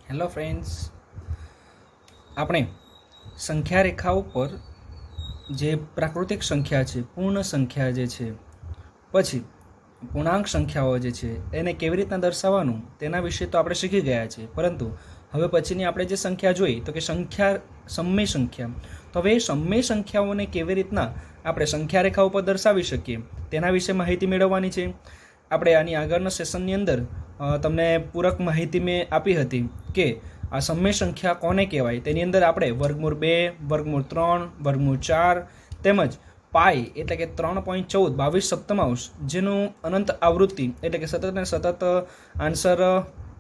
Hello friends, આપણે સંખ્યા રેખાઓ પર જે પ્રાકૃતિક સંખ્યા છે, પૂર્ણ સંખ્યા જે છે, પછી પૂર્ણાંક સંખ્યાઓ જે છે એને કેવી રીતના દર્શાવવાનું તેના વિશે તો આપણે શીખી ગયા છે. પરંતુ હવે પછીની આપણે જે સંખ્યા જોઈ તો કે સમય સંખ્યા. તો હવે એ સમય સંખ્યાઓને કેવી રીતના આપણે સંખ્યા રેખા ઉપર દર્શાવી શકીએ તેના વિશે માહિતી મેળવવાની છે. આપણે આની આગળના સેશનની અંદર તમને પૂરક માહિતી મેં આપી હતી કે આ સમય સંખ્યા કોને કહેવાય. તેની અંદર આપણે વર્ગમૂળ 2, વર્ગમૂળ 3, વર્ગમૂળ 4 તેમજ પાઈ એટલે કે 3.14 સપ્તમાંશ જેનું અનંત આવૃત્તિ એટલે કે સતત ને સતત આન્સર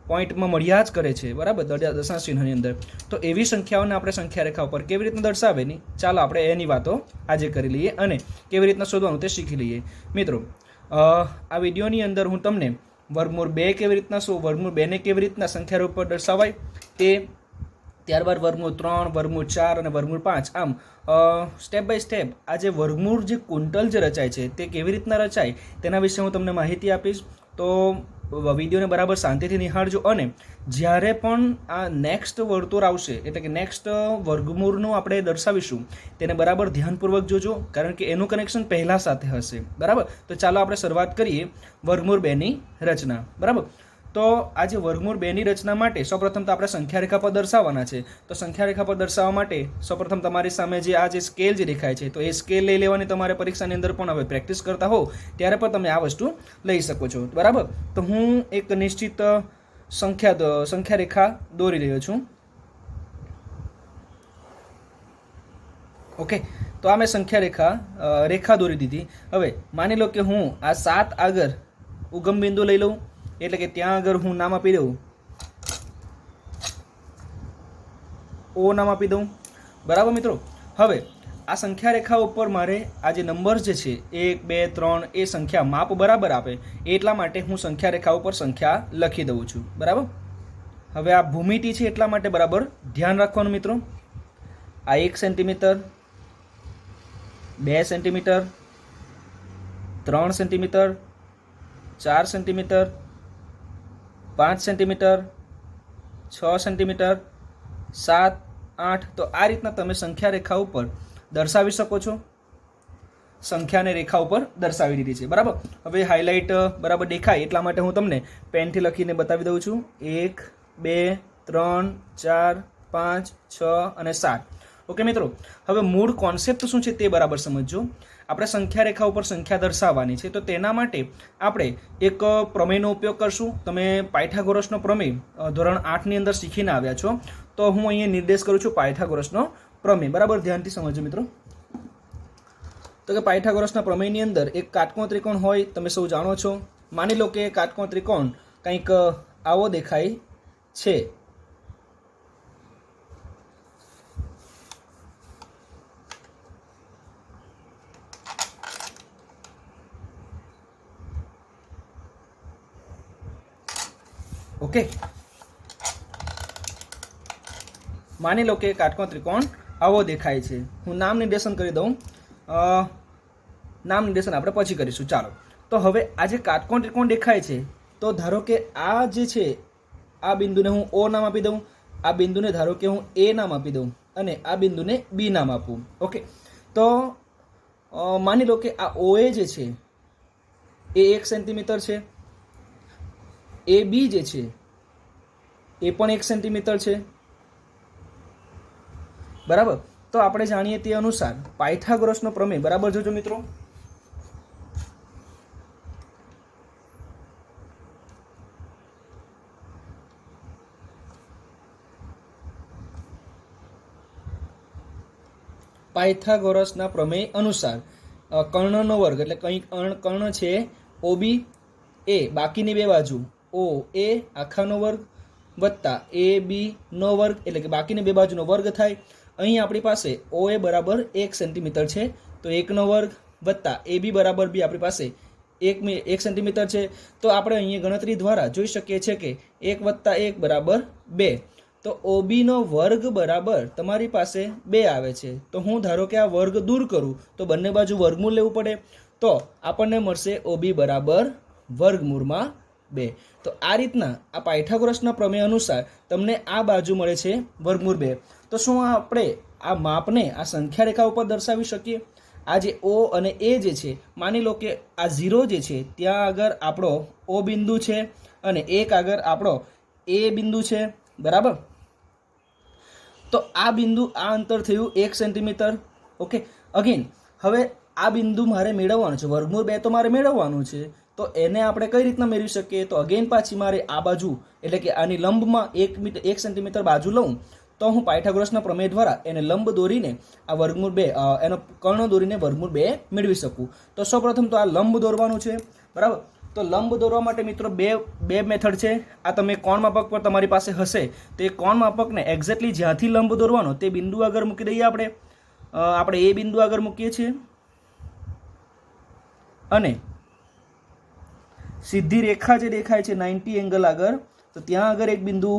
પોઈન્ટમાં મળ્યા જ કરે છે, બરાબર, દશાંશ ચિહ્નની અંદર. તો એવી સંખ્યાઓને આપણે સંખ્યા રેખા ઉપર કેવી રીતના દર્શાવેની, ચાલો આપણે એની વાતો આજે કરી લઈએ અને કેવી રીતના શોધવાનું તે શીખી લઈએ. મિત્રો, આ વિડીયોની અંદર હું તમને વર્ગમૂળ 2 કેવી રીતના વર્ગમૂળ 2 ને કેવી રીતના સંખ્યા રૂપ પર દર્શાવાય તે, ત્યારબાદ વર્ગમૂળ 3, વર્ગમૂળ 4 અને વર્ગમૂળ 5, આમ સ્ટેપ બાય સ્ટેપ આ જે વર્ગમૂળ જે કુંટલ જે રચાય છે તે કેવી રીતના રચાય તેના વિશે હું તમને માહિતી આપીશ. તો વિડીયોને બરાબર શાંતિથી નિહાળજો અને જ્યારે પણ આ નેક્સ્ટ વર્તુળ આવશે એટલે કે નેક્સ્ટ વર્ગમૂળનું આપણે દર્શાવીશું તેને બરાબર ધ્યાનપૂર્વક જોજો, કારણ કે એનું કનેક્શન પહેલાં સાથે હશે, બરાબર. તો ચાલો આપણે શરૂઆત કરીએ વર્ગમૂળ 2ની રચના, બરાબર. તો આ જે વર્ગમૂળ 2ની રચના માટે સૌપ્રથમ તો આપણે સંખ્યા રેખા પર દર્શાવવાના છે. તો સંખ્યા રેખા પર દર્શાવવા માટે સૌપ્રથમ તમારી સામે જે આ જે સ્કેલ જે દેખાય છે તો એ સ્કેલ લઈ લેવાની તમારે પરીક્ષાની અંદર પણ હવે પ્રેક્ટિસ કરતા હો ત્યારે પણ તમે આ વસ્તુ લઈ શકો છો, બરાબર. તો હું એક નિશ્ચિત સંખ્યા રેખા દોરી રહ્યો છું. ઓકે, તો આ મેં સંખ્યા રેખા દોરી દીધી. હવે માની લો કે હું આ 7 આગળ ઉગમ બિંદુ લઈ લઉં એટલે કે ત્યાં આગળ હું નામ આપી દઉં ઓ, નામ આપી દઉં, બરાબર મિત્રો. હવે આ સંખ્યા રેખા ઉપર મારે આ જે નંબર જે છે 1, 2, 3 એ સંખ્યા માપ બરાબર આપે એટલા માટે હું સંખ્યા રેખા ઉપર સંખ્યા લખી દઉં છું, બરાબર. હવે આ ભૂમિતિ છે એટલા માટે બરાબર ધ્યાન રાખવાનું મિત્રો. આ 1 centimetre, 2 centimetre, 3 centimetre, 4 centimetre, 5 centimetre, 6 centimetre, 7, 8. તો આ રીતના તમે સંખ્યા રેખા ઉપર દર્શાવી શકો છો. સંખ્યાને રેખા ઉપર દર્શાવી દીધી છે, બરાબર. હવે હાઇલાઇટ બરાબર દેખાય એટલા માટે હું તમને પેનથી લખીને બતાવી દઉં છું. 1, 2, 3, 4, 5, 6 અને 7. ઓકે મિત્રો, હવે મૂળ કોન્સેપ્ટ શું છે તે બરાબર સમજજો. આપણે સંખ્યા રેખા ઉપર સંખ્યા દર્શાવવાની છે તો તેના માટે આપણે એક પ્રમેયનો ઉપયોગ કરશું. તમે પાયથાગોરસનો પ્રમેય ધોરણ 8ની અંદર શીખીને આવ્યા છો, તો હું અહીંયા નિર્દેશ કરું છું પાયથાગોરસનો પ્રમેય, બરાબર. ધ્યાનથી સમજજો મિત્રો. તો કે પાયથાગોરસના પ્રમેયની અંદર એક કાટકોણ ત્રિકોણ હોય, તમે સૌ જાણો છો. માની લો કે કાટકોણ ત્રિકોણ કંઈક આવો દેખાય છે. ઓકે, માની લો કે કાટકોણ ત્રિકોણ આવો દેખાય છે. હું નામ નિર્દેશન કરી દઉં, નામ નિર્દેશન આપણે પછી કરીશું, ચાલો. તો હવે આ જે કાટકોણ ત્રિકોણ દેખાય છે તો ધારો કે આ જે છે આ બિંદુને હું ઓ નામ આપી દઉં, આ બિંદુને ધારો કે હું એ નામ આપી દઉં અને આ બિંદુને બી નામ આપું. ઓકે, તો માની લો કે આ ઓએ જે છે એ 1 સેન્ટીમીટર છે, એ બી જે છે એ પણ 1 સેન્ટીમીટર છે, બરાબર. તો આપણે જાણીએ તે અનુસાર પાયથાગોરસનો પ્રમેય બરાબર જોજો મિત્રો. પાયથાગોરસના પ્રમેય અનુસાર કર્ણનો વર્ગ એટલે કંઈક કર્ણ છે ઓબી એ, બાકીની બે બાજુ ઓ એ આખાનો વર્ગ વત્તા એ બી નો વર્ગ એટલે કે બાકીની બે બાજુનો વર્ગ થાય. અહીં આપણી પાસે ઓ એ બરાબર 1 સેન્ટીમીટર છે તો 1નો વર્ગ વત્તા એ બી બરાબર બી આપણી પાસે 1 સેન્ટીમીટર છે. તો આપણે અહીંયા ગણતરી દ્વારા જોઈ શકીએ છીએ કે 1 + 1 બરાબર 2. તો ઓબીનો વર્ગ બરાબર તમારી પાસે 2 આવે છે. તો હું ધારો કે આ વર્ગ દૂર કરું તો બંને બાજુ વર્ગમૂળ લેવું પડે, તો આપણને મળશે ઓબી બરાબર વર્ગમૂળમાં 2। તો આ રીતના આ પાયથાગોરસના પ્રમેય અનુસાર તમને આ બાજુ મળે છે વર્ગમૂળ 2। તો શું આપણે આ માપને આ સંખ્યા રેખા ઉપર દર્શાવી શકીએ? આ જે O અને A જે છે, માની લો કે આ 0 જે છે ત્યાં આગળ આપણો O બિંદુ છે અને 1 આગળ આપણો A બિંદુ છે, બરાબર। તો આ બિંદુ આ અંતર થયું 1 સેન્ટીમીટર। ઓકે, અગેન હવે આ બિંદુ મારે મેળવવાનું છે, વર્ગમૂળ 2 તો મારે મેળવવાનું છે। તો એને આપણે કઈ રીતના મેળવી શકીએ? તો અગેન પાછી મારે આ બાજુ એટલે કે આની લંબમાં 1 સેન્ટીમીટર બાજુ લઉં તો હું પાયથાગોરસના પ્રમેય દ્વારા એને લંબ દોરીને આ વર્ગમૂળ 2 એનો કર્ણ દોરીને વર્ગમૂળ 2 મેળવી શકું। તો સૌપ્રથમ તો આ લંબ દોરવાનું છે, બરાબર। તો લંબ દોરવા માટે મિત્રો બે મેથડ છે। આ તમે કોણ માપક પર તમારી પાસે હશે તો એ કોણ માપકને એક્ઝેક્ટલી જ્યાંથી લંબ દોરવાનો તે બિંદુ આગળ મૂકી દઈએ। આપણે એ બિંદુ આગળ મૂકીએ છીએ અને સીધી રેખા જે દેખાય છે 90 એંગલ આગળ, તો ત્યાં આગળ એક બિંદુ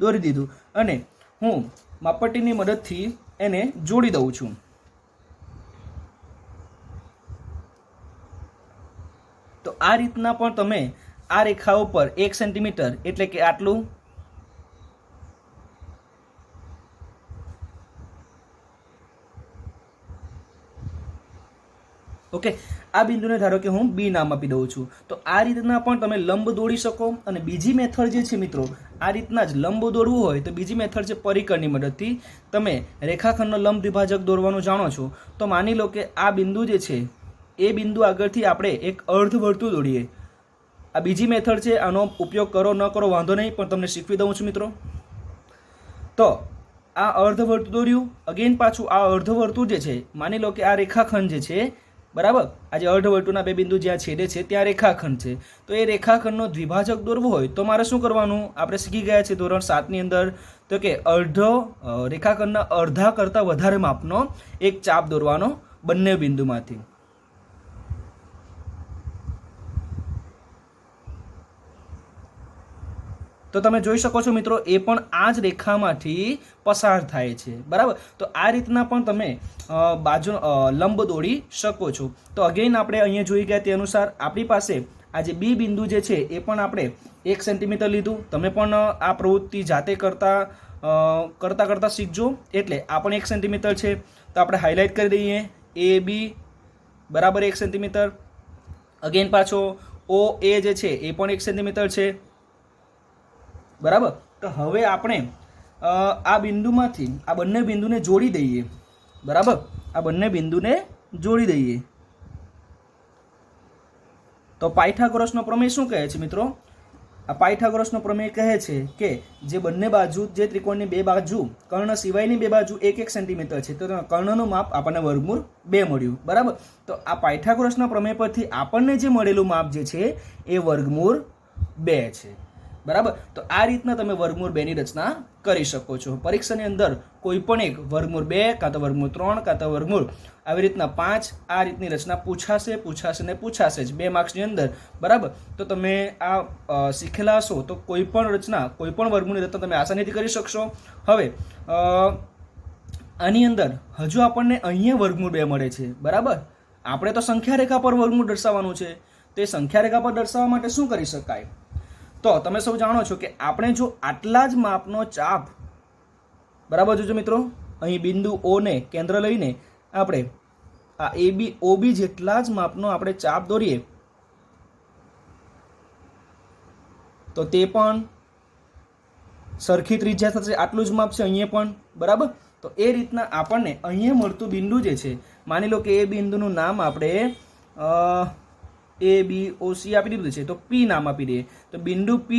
દોરી દીધું અને હું માપપટ્ટીની મદદથી એને જોડી દઉં છું। તો આ રીતના પણ તમે આ રેખા ઉપર 1 સેન્ટીમીટર એટલે કે આટલું ઓકે, આ બિંદુને ધારો કે હું બી નામ આપી દઉં છું। તો આ રીતના પણ તમે લંબ દોડી શકો। અને બીજી મેથડ જે છે મિત્રો, આ રીતના જ લંબ દોડવું હોય તો બીજી મેથડ છે પરિકરની મદદથી તમે રેખાખંડનો લંબ દ્વિભાજક દોરવાનું જાણો છો। તો માની લો કે આ બિંદુ જે છે એ બિંદુ આગળથી આપણે એક અર્ધવર્તુળ દોરીએ। આ બીજી મેથડ છે, આનો ઉપયોગ કરો ન કરો વાંધો નહીં, પણ તમને શીખવી દઉં છું મિત્રો। તો આ અર્ધવર્તુળ દોર્યું, અગેન પાછું આ અર્ધવર્તુળ જે છે, માની લો કે આ રેખાખંડ જે છે, બરાબર, આજે અર્ધવર્તુળના બે બિંદુ જ્યાં છેદે છે ત્યાં રેખાખંડ છે। તો એ રેખાખંડનો દ્વિભાજક દોરવો હોય તો મારે શું કરવાનું? આપણે શીખી ગયા છે ધોરણ 7 ની અંદર તો કે રેખાખંડના અડધા કરતાં વધારે માપનો એક ચાપ દોરવાનો બંને બિંદુમાંથી। તો તમે જોઈ શકો છો મિત્રો, એ પણ આ જ રેખામાંથી પસાર થાય છે, બરાબર। તો આ રીતના પણ તમે લંબ દોડી શકો છો। તો અગેન આપણે અહીંયા જોઈ ગયા તે અનુસાર આપણી પાસે આ જે બી બિંદુ જે છે એ પણ આપણે 1 સેન્ટીમીટર લીધું। તમે પણ આ પ્રવૃત્તિ જાતે કરતા શીખજો। એટલે આ પણ 1 સેન્ટીમીટર છે, તો આપણે હાઇલાઇટ કરી દઈએ એ બી બરાબર 1 સેન્ટીમીટર। અગેન પાછો ઓ એ જે છે એ પણ 1 સેન્ટીમીટર છે, બરાબર। તો હવે આપણે આ બિંદુમાંથી આ બંને બિંદુને જોડી દઈએ, બરાબર। આ બંને બિંદુને જોડી દઈએ તો પાયથાગોરસનો પ્રમેય શું કહે છે મિત્રો? આ પાયથાગોરસનો પ્રમેય કહે છે કે જે બંને બાજુ, જે ત્રિકોણની બે બાજુ, કર્ણ સિવાયની બે બાજુ 1-1 સેન્ટીમીટર છે, તો કર્ણનું માપ આપણને વર્ગમૂળ 2 મળ્યું, બરાબર। તો આ પાયથાગોરસના પ્રમેય પરથી આપણને જે મળેલું માપ જે છે એ વર્ગમૂળ 2 છે, બરાબર। તો આ રીતના તમે વર્ગમૂળ 2 ની રચના કરી શકો છો। પરીક્ષાની અંદર કોઈ પણ એક વર્ગમૂળ 2 કાં તો વર્ગમૂળ 3 કાં તો વર્ગમૂળ આવી રીતના 5 આ રીતની રચના પૂછાશે જ 2 માર્ક્સની અંદર, બરાબર। તો તમે આ શીખેલા હશો તો કોઈ પણ રચના, કોઈ પણ વર્ગમૂળની રચના તમે આસાનીથી કરી શકશો। હવે આની અંદર હજુ આપણને અહીંયા વર્ગમૂળ 2 મળે છે, બરાબર। આપણે તો સંખ્યા રેખા પર વર્ગમૂળ દર્શાવવાનું છે, તો એ સંખ્યા રેખા પર દર્શાવવા માટે શું કરી શકાય? તો તમે સૌ જાણો છો કે આપણે જો આટલા જ માપનો ચાપ, બરાબર, જોજો મિત્રો, અહીં બિંદુ O ને કેન્દ્ર લઈને આપણે આ AB OB જેટલા જ માપનો આપણે ચાપ દોરીએ તો તે પણ સરખી ત્રિજ્યા થશે, આટલું જ માપ છે અહીંયા પણ, બરાબર। તો એ રીતના આપણને અહીંયા મળતું બિંદુ જે છે, માની લો કે એ બિંદુનું નામ આપણે ABOC આપી દીધું છે, તો P નામ આપી દઈએ, તો બિંદુ P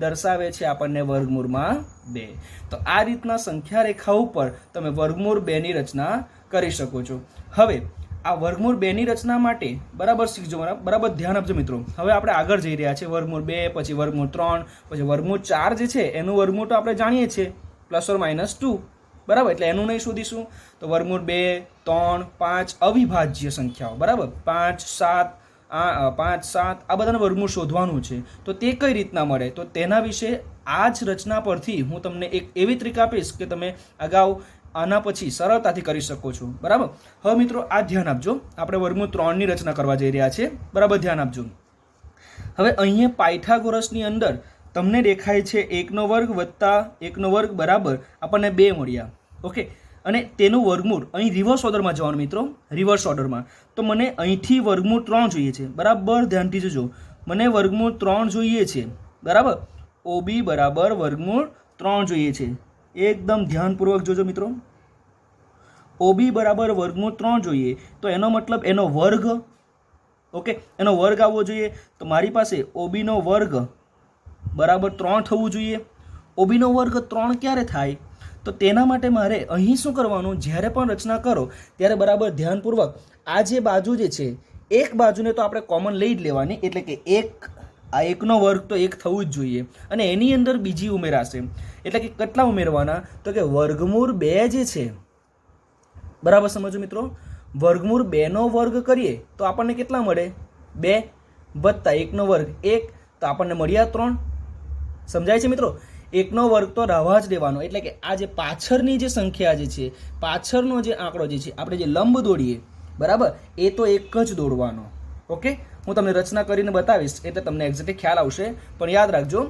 દર્શાવે છે આપણને વર્ગમૂળમાં 2। તો આ રીતના સંખ્યા રેખા ઉપર તમે વર્ગમૂળ 2 ની રચના કરી શકો છો। હવે આ વર્ગમૂળ 2 ની રચના માટે બરાબર શીખજો, બરાબર ધ્યાન આપજો મિત્રો। હવે આપણે આગળ જઈ રહ્યા છે, વર્ગમૂળ 2 પછી વર્ગમૂળ 3 પછી વર્ગમૂળ 4 જે છે એનું વર્ગમૂળ તો આપણે જાણીએ છીએ +or -2, બરાબર, એટલે એનું નહીં શોધીશું। તો વર્ગમૂળ 2 3 5 અવિભાજ્ય સંખ્યાઓ, બરાબર, 5 7 આ બધાનું વર્ગમૂળ શોધવાનું છે। તો તે કઈ રીતના મળે? તો તેના વિશે આ જ રચના પરથી હું તમને એક એવી ટ્રીક આપીશ કે તમે અગાઉ આના પછી સરળતાથી કરી શકો છો, બરાબર। હવે મિત્રો આ ધ્યાન આપજો, આપણે વર્ગમૂળ 3 ની રચના કરવા જઈ રહ્યા છીએ, બરાબર, ધ્યાન આપજો। હવે અહીંયા પાયથાગોરસની અંદર તમને દેખાય છે 1 વર્ગ વત્તા 1 વર્ગ બરાબર આપણને 2 મળ્યા. ઓકે, અને તેનું વર્ગમૂળ અહીં રિવર્સ ઓર્ડરમાં જવાનું મિત્રો, રિવર્સ ઓર્ડરમાં. તો મને અહીંથી વર્ગમૂળ 3 જોઈએ છે. બરાબર ધ્યાનથી જોજો, મને વર્ગમૂળ 3 જોઈએ છે. બરાબર, OB બરાબર વર્ગમૂળ 3 જોઈએ છે. એકદમ ધ્યાનપૂર્વક જોજો મિત્રો, OB બરાબર વર્ગમૂળ 3 જોઈએ. તો એનો મતલબ એનો વર્ગ, ઓકે, એનો વર્ગ આવવો જોઈએ. તો મારી પાસે OB નો વર્ગ બરાબર 3 થવું જોઈએ. OB નો વર્ગ 3 ક્યારે થાય? તો તેના માટે મારે અહીં શું કરવાનું, જ્યારે પણ રચના કરો ત્યારે બરાબર ધ્યાનપૂર્વક આ જે બાજુ જે છે એક બાજુને તો આપણે કોમન લઈ જ લેવાની, એટલે કે આ 1 વર્ગ તો 1 થવું જ જોઈએ અને એની અંદર બીજી ઉમેરાશે. એટલે કે કેટલા ઉમેરવાના? તો કે વર્ગમૂળ 2 જે છે, બરાબર સમજો મિત્રો, વર્ગમૂળ 2 નો વર્ગ કરીએ તો આપણને કેટલા મળે? 2 વત્તા 1 વર્ગ 1, તો આપણને મળ્યા 3. સમજાય છે મિત્રો? 1 વર્ગ તો રહેવા જ દેવાનો, એટલે કે આ જે પાછળની જે સંખ્યા જે છે, પાછળનો જે આંકડો જે છે, આપણે જે લંબ દોડીએ બરાબર, એ તો એક જ દોડવાનો. ઓકે, હું તમને રચના કરીને બતાવીશ એટલે તમને એક્ઝેક્ટલી ખ્યાલ આવશે. પણ યાદ રાખજો,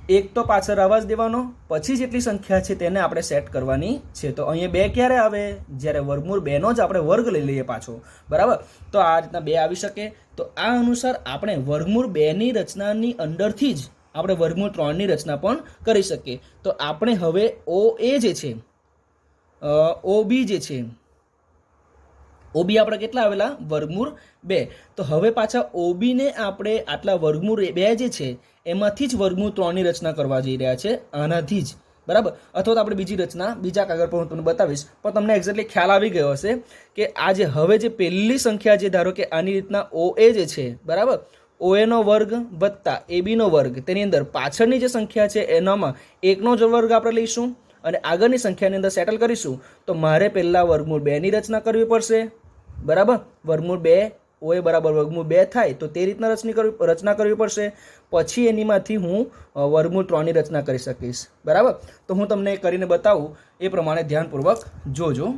1 તો પાછળ રહેવા જ દેવાનો, પછી જેટલી સંખ્યા છે તેને આપણે સેટ કરવાની છે. તો અહીંયા 2 ક્યારે આવે? જ્યારે વર્ગમૂળ 2 નો જ આપણે વર્ગ લઈ લઈએ પાછો. બરાબર, તો આ રીતના 2 આવી શકે. તો આ અનુસાર આપણે વર્ગમૂળ 2 ની રચનાની અંદરથી જ આપણે વર્ગમૂળ 3 ની રચના પણ કરી શકીએ. તો આપણે હવે OA જે છે, OB જે છે, OB આપણે કેટલા આવેલા? વર્ગમૂળ 2. તો હવે પાછા OB ને આપણે આટલા વર્ગમૂળ 2 જે છે એમાંથી જ વર્ગમૂળ 3 ની રચના કરવા જઈ રહ્યા છે, આનાથી જ. બરાબર, અથવા તો આપણે બીજી રચના બીજા કાગળ પર હું તમને બતાવીશ, પણ તમને એક્ઝેક્ટલી ખ્યાલ આવી ગયો હશે કે આ જે હવે જે પહેલી સંખ્યા જે ધારો કે આની રીતના OA જે છે, બરાબર, OA નો વર્ગ વત્તા AB નો વર્ગ, તેની અંદર પાછળની જે સંખ્યા છે એનામાં 1 જ વર્ગ આપણે લઈશું અને આગળની સંખ્યાની અંદર સેટલ કરીશું. તો મારે પહેલાં વર્ગમૂળ 2 ની રચના કરવી પડશે. બરાબર, વર્ગમૂળ 2 OA બરાબર વર્ગમૂળ 2 થાય તો તે રીતના રચના કરવી પડશે. પછી એનીમાંથી હું વર્ગમૂળ 3 ની રચના કરી શકીશ. બરાબર, તો હું તમને કરીને બતાવું એ પ્રમાણે ધ્યાનપૂર્વક જોજો.